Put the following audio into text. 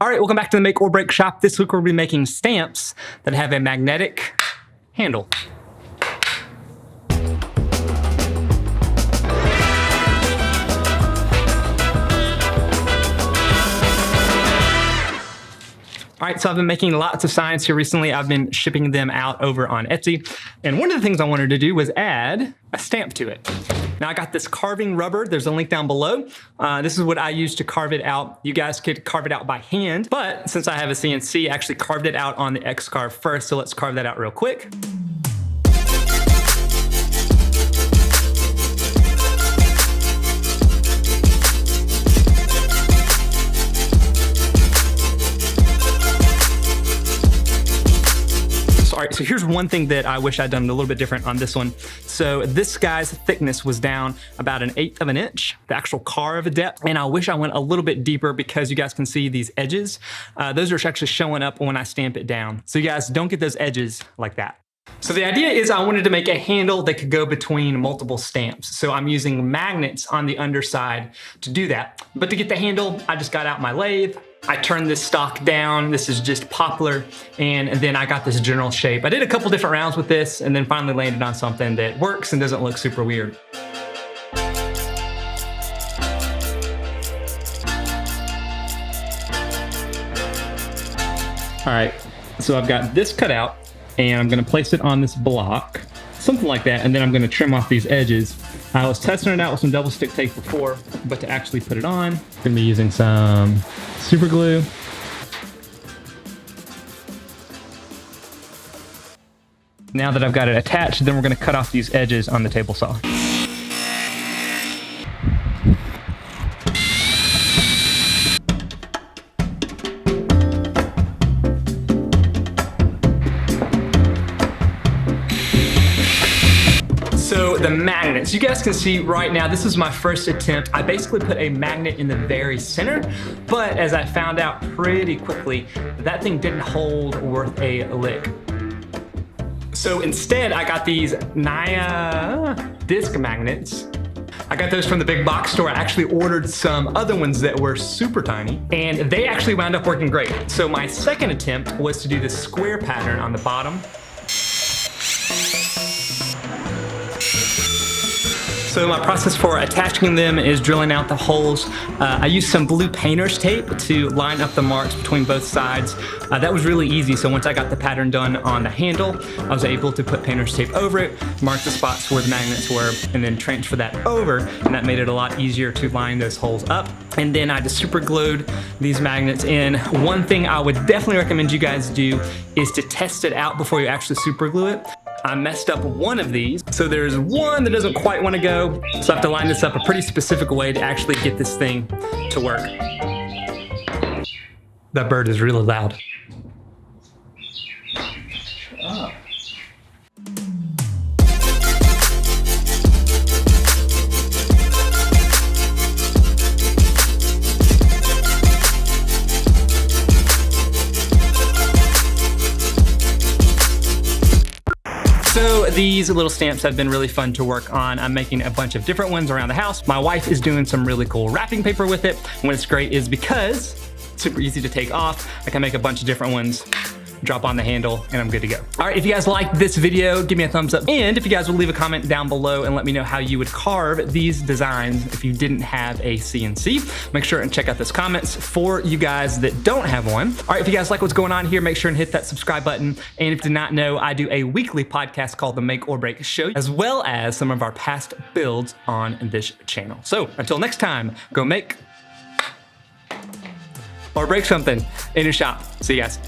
All right, welcome back to the Make or Break shop. This week we'll be making stamps that have a magnetic handle. All right, so I've been making lots of signs here recently. I've been shipping them out over on Etsy. And one of the things I wanted to do was add a stamp to it. Now I got this carving rubber. There's a link down below. This is what I use to carve it out. You guys could carve it out by hand, but since I have a CNC, I actually carved it out on the X-Carve first. So let's carve that out real quick. All right, so here's one thing that I wish I'd done a little bit different on this one. So this guy's thickness was down about 1/8 of an inch, the actual carve depth. And I wish I went a little bit deeper because you guys can see these edges. Those are actually showing up when I stamp it down. So you guys don't get those edges like that. So the idea is I wanted to make a handle that could go between multiple stamps. So I'm using magnets on the underside to do that. But to get the handle, I just got out my lathe. I turned this stock down. This is just poplar. And then I got this general shape. I did a couple different rounds with this and then finally landed on something that works and doesn't look super weird. All right, so I've got this cut out and I'm gonna place it on this block, something like that, and then I'm gonna trim off these edges. I was testing it out with some double stick tape before, but to actually put it on, I'm gonna be using some super glue. Now that I've got it attached, then we're gonna cut off these edges on the table saw. So the magnets, you guys can see right now, this is my first attempt. I basically put a magnet in the very center, but as I found out pretty quickly, that thing didn't hold worth a lick. So instead, I got these Naya disc magnets. I got those from the big box store. I actually ordered some other ones that were super tiny, and they actually wound up working great. So my second attempt was to do this square pattern on the bottom. So my process for attaching them is drilling out the holes. I used some blue painter's tape to line up the marks between both sides. That was really easy, so once I got the pattern done on the handle, I was able to put painter's tape over it, mark the spots where the magnets were, and then transfer that over, and that made it a lot easier to line those holes up. And then I just super glued these magnets in. One thing I would definitely recommend you guys do is to test it out before you actually super glue it. I messed up one of these. So there's one that doesn't quite want to go. So I have to line this up a pretty specific way to actually get this thing to work. That bird is really loud. Shut up. So these little stamps have been really fun to work on. I'm making a bunch of different ones around the house. My wife is doing some really cool wrapping paper with it. And what's great is because it's super easy to take off, I can make a bunch of different ones, drop on the handle, and I'm good to go. All right, if you guys liked this video, give me a thumbs up. And if you guys would leave a comment down below and let me know how you would carve these designs if you didn't have a CNC. Make sure and check out those comments for you guys that don't have one. All right, if you guys like what's going on here, make sure and hit that subscribe button. And if you did not know, I do a weekly podcast called The Make or Break Show, as well as some of our past builds on this channel. So until next time, go make or break something in your shop. See you guys.